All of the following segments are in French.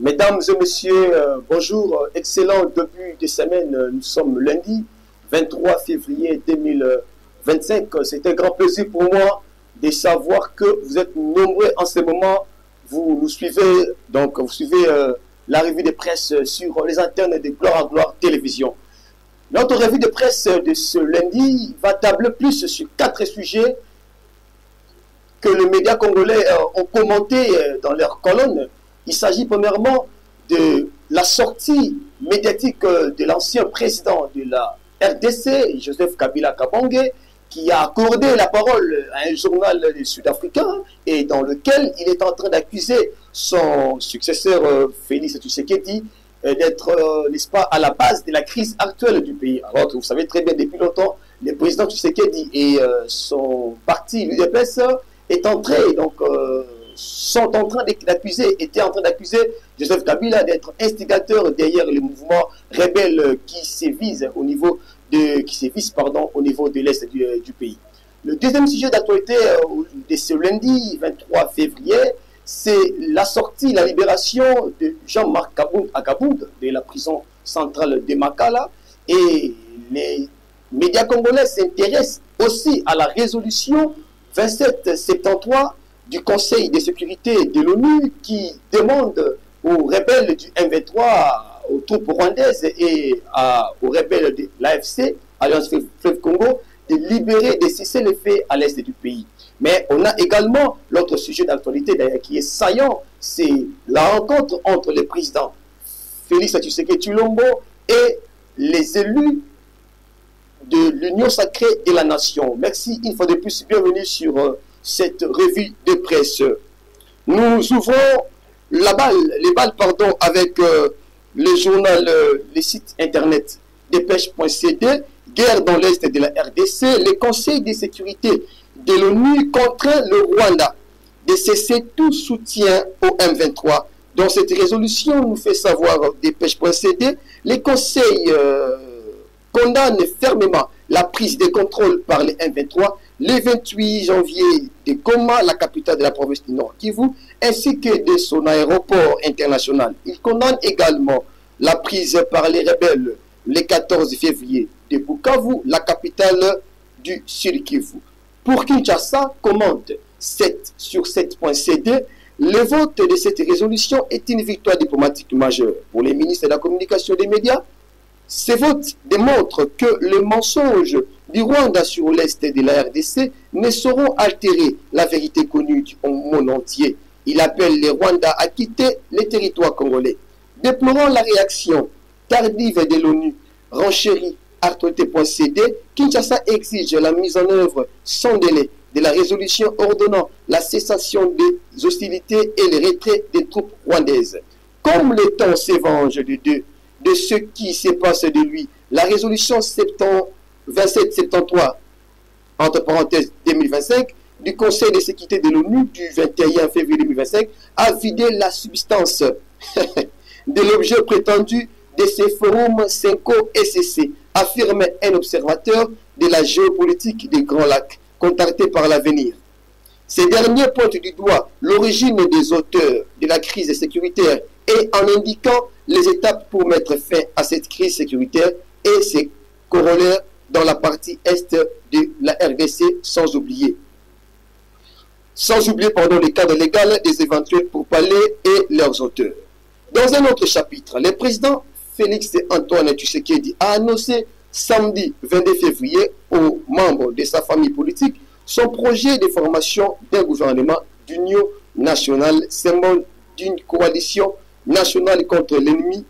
Mesdames et messieurs, bonjour, excellent début de semaine. Nous sommes lundi 23 février 2025. C'est un grand plaisir pour moi de savoir que vous êtes nombreux en ce moment. Vous nous suivez, donc vous suivez la revue de presse sur les antennes de Gloire en Gloire Télévision. Notre revue de presse de ce lundi va tabler plus sur 4 sujets que les médias congolais ont commentés dans leurs colonnes. Il s'agit premièrement de la sortie médiatique de l'ancien président de la RDC, Joseph Kabila Kabange, qui a accordé la parole à un journal sud-africain et dans lequel il est en train d'accuser son successeur Félix Tshisekedi d'être, n'est-ce pas, à la base de la crise actuelle du pays. Alors que vous savez très bien, depuis longtemps, le président Tshisekedi et son parti, l'UDPS, est entré, donc, sont en train d'accuser, étaient en train d'accuser Joseph Kabila d'être instigateur derrière les mouvements rebelles qui sévissent au niveau de l'est du pays. Le deuxième sujet d'actualité de ce lundi 23 février, c'est la sortie, la libération de Jean-Marc Akaboud de la prison centrale de Makala. Et les médias congolais s'intéressent aussi à la résolution 2773 du Conseil de sécurité de l'ONU qui demande aux rebelles du M23, aux troupes rwandaises et aux rebelles de l'AFC, Alliance Fleuve Congo, de libérer, de cesser les faits à l'est du pays. Mais on a également l'autre sujet d'actualité d'ailleurs qui est saillant, c'est la rencontre entre le président Félix Tshisekedi Tshilombo et les élus de l'Union sacrée de la nation. Merci une fois de plus, bienvenue sur cette revue de presse. Nous ouvrons les balles avec le journal, le site internet dépêche.cd, guerre dans l'est de la RDC, le Conseil de sécurité de l'ONU contraint le Rwanda de cesser tout soutien au M23. Dans cette résolution, nous fait savoir dépêche.cd, le Conseil condamne fermement la prise de contrôle par les M23 le 28 janvier de Goma, la capitale de la province du Nord Kivu, ainsi que de son aéroport international. Il condamne également la prise par les rebelles le 14 février de Bukavu, la capitale du Sud Kivu. Pour Kinshasa, commente 7 sur 7.cd, le vote de cette résolution est une victoire diplomatique majeure pour les ministres de la communication et des médias. Ces votes démontrent que le mensonge du Rwanda sur l'est de la RDC ne sauront altérer la vérité connue du monde entier. Il appelle les Rwandais à quitter les territoires congolais. Déplorant la réaction tardive de l'ONU, renchérit actualité.cd, Kinshasa exige la mise en œuvre sans délai de la résolution ordonnant la cessation des hostilités et le retrait des troupes rwandaises. Comme le temps se venge de ce qui se passe de lui, la résolution 2773, entre parenthèses 2025, du Conseil de sécurité de l'ONU du 21 février 2025 a vidé la substance de l'objet prétendu de ce forum 5OSCC, affirme un observateur de la géopolitique des Grands Lacs, contacté par l'Avenir. Ces derniers pointent du doigt l'origine des auteurs de la crise sécuritaire et en indiquant les étapes pour mettre fin à cette crise sécuritaire et ses corollaires dans la partie est de la RDC, sans oublier le cadre légal des éventuels pourparlers et leurs auteurs. Dans un autre chapitre, le président Félix Antoine Tshisekedi a annoncé samedi 22 février aux membres de sa famille politique son projet de formation d'un gouvernement d'union nationale, symbole d'une coalition nationale contre l'ennemi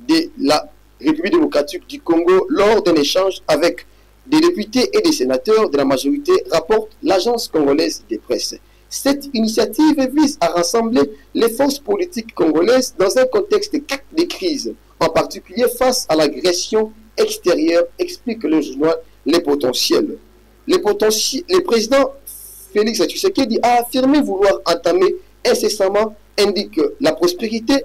de la République démocratique du Congo lors d'un échange avec des députés et des sénateurs de la majorité, rapporte l'agence congolaise de presse. Cette initiative vise à rassembler les forces politiques congolaises dans un contexte de crise, en particulier face à l'agression extérieure, explique le journal Les Potentiels. Le président Félix Tshisekedi a affirmé vouloir entamer incessamment, indique la prospérité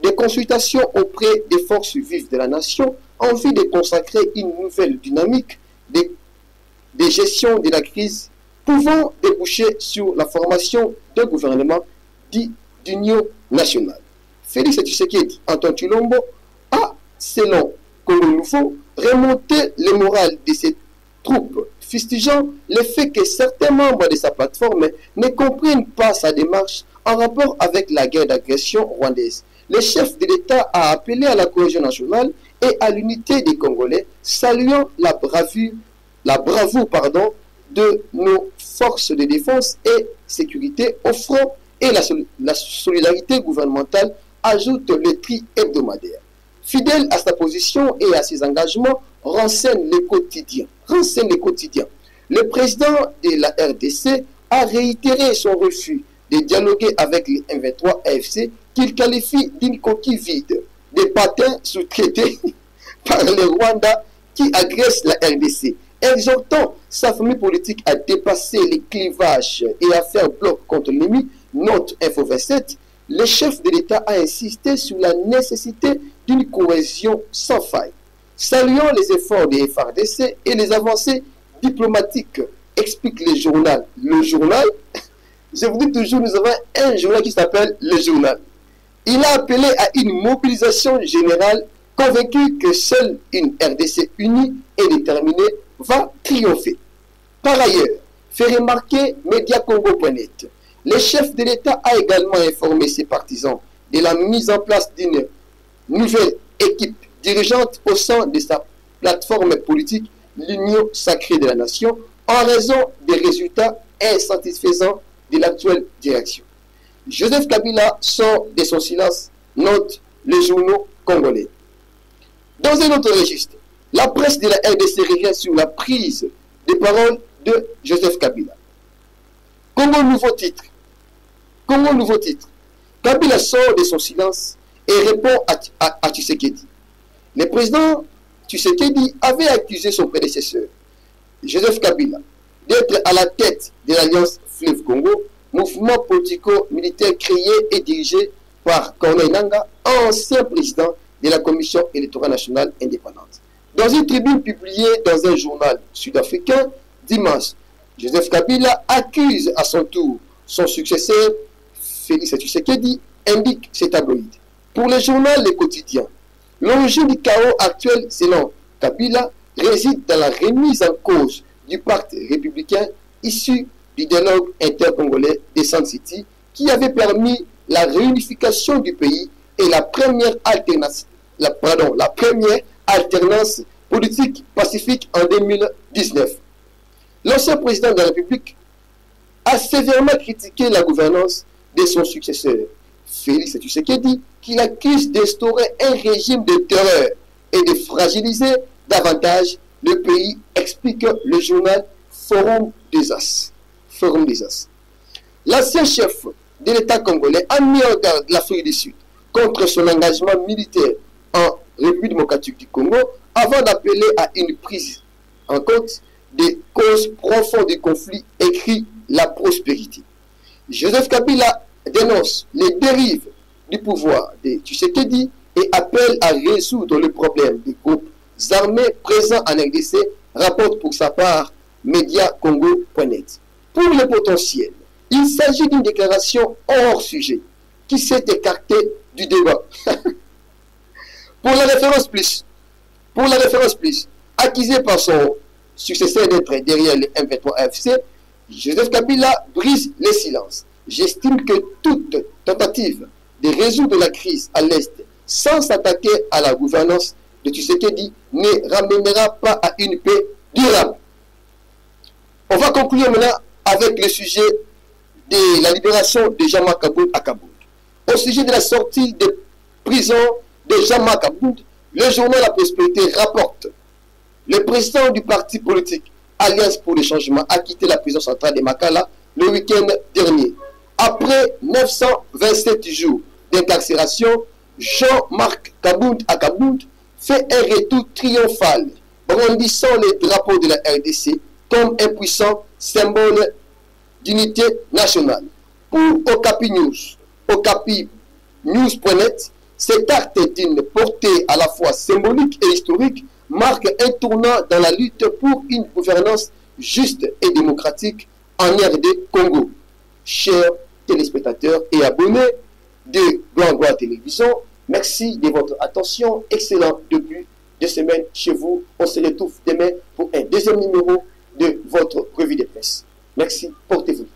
des consultations auprès des forces vives de la nation en vue de consacrer une nouvelle dynamique de gestion de la crise pouvant déboucher sur la formation d'un gouvernement dit d'union nationale. Félix Tshisekedi, Antoine Chilombo, a, selon Congo Nouveau, remonté le moral de ses troupes, fustigeant le fait que certains membres de sa plateforme ne comprennent pas sa démarche en rapport avec la guerre d'agression rwandaise. Le chef de l'État a appelé à la cohésion nationale et à l'unité des Congolais, saluant la bravoure de nos forces de défense et sécurité au front et la solidarité gouvernementale, ajoute le tri hebdomadaire. Fidèle à sa position et à ses engagements, renseigne le quotidien. Le président de la RDC a réitéré son refus de dialoguer avec les M23 AFC qu'il qualifie d'une coquille vide, des patins sous-traités par le Rwanda qui agresse la RDC, exhortant sa famille politique à dépasser les clivages et à faire bloc contre l'ennemi. Note Info 27, le chef de l'État a insisté sur la nécessité d'une cohésion sans faille. Saluant les efforts des FARDC et les avancées diplomatiques, explique le journal. Le journal, je vous dis toujours, nous avons un journal qui s'appelle Le Journal. Il a appelé à une mobilisation générale, convaincu que seule une RDC unie et déterminée va triompher. Par ailleurs, fait remarquer Mediacongo.net, le chef de l'État a également informé ses partisans de la mise en place d'une nouvelle équipe dirigeante au sein de sa plateforme politique, l'Union sacrée de la nation, en raison des résultats insatisfaisants de l'actuelle direction. Joseph Kabila sort de son silence, note les journaux congolais. Dans un autre registre, la presse de la RDC revient sur la prise de parole de Joseph Kabila. Congo Nouveau titre. Kabila sort de son silence et répond à Tshisekedi. Le président Tshisekedi avait accusé son prédécesseur, Joseph Kabila, d'être à la tête de l'Alliance Fleuve Congo, mouvement politico-militaire créé et dirigé par Corneille Nangaa, ancien président de la Commission électorale nationale indépendante. Dans une tribune publiée dans un journal sud-africain dimanche, Joseph Kabila accuse à son tour son successeur, Félix Tshisekedi, indique ces tabloïds. Pour le journal Le Quotidien, l'origine du chaos actuel, selon Kabila, réside dans la remise en cause du pacte républicain issu du dialogue intercongolais de Sun City, qui avait permis la réunification du pays et la première alternance politique pacifique en 2019. L'ancien président de la République a sévèrement critiqué la gouvernance de son successeur, Félix Tshisekedi, qu'il accuse d'instaurer un régime de terreur et de fragiliser davantage le pays, explique le journal Forum des As. L'ancien chef de l'État congolais a mis en garde l'Afrique du Sud contre son engagement militaire en République démocratique du Congo avant d'appeler à une prise en compte des causes profondes du conflit, écrit La Prospérité. Joseph Kabila dénonce les dérives du pouvoir de Tshisekedi et appelle à résoudre le problème des groupes armés présents en RDC, rapporte pour sa part Mediacongo.net. Pour le potentiel, il s'agit d'une déclaration hors sujet qui s'est écartée du débat. Pour la référence plus, accusé par son successeur d'être derrière les M23 AFC, Joseph Kabila brise le silence. J'estime que toute tentative de résoudre la crise à l'Est sans s'attaquer à la gouvernance de Tshisekedi ne ramènera pas à une paix durable. On va conclure maintenant avec le sujet de la libération de Jean-Marc Aboud à Kaboul. Au sujet de la sortie de prison de Jean-Marc Aboud, le journal La Prospérité rapporte: le président du parti politique Alliance pour le changement a quitté la prison centrale de Makala le week-end dernier. Après 927 jours d'incarcération, Jean-Marc Aboud à Kaboul fait un retour triomphal, brandissant les drapeaux de la RDC comme un puissant symbole d'unité nationale. Pour Okapi News.net, cet acte d'une portée à la fois symbolique et historique marque un tournant dans la lutte pour une gouvernance juste et démocratique en RD Congo. Chers téléspectateurs et abonnés, de Gloire Télévision. Merci de votre attention. Excellent début de semaine chez vous. On se retrouve demain pour un deuxième numéro de votre revue de presse. Merci. Portez-vous.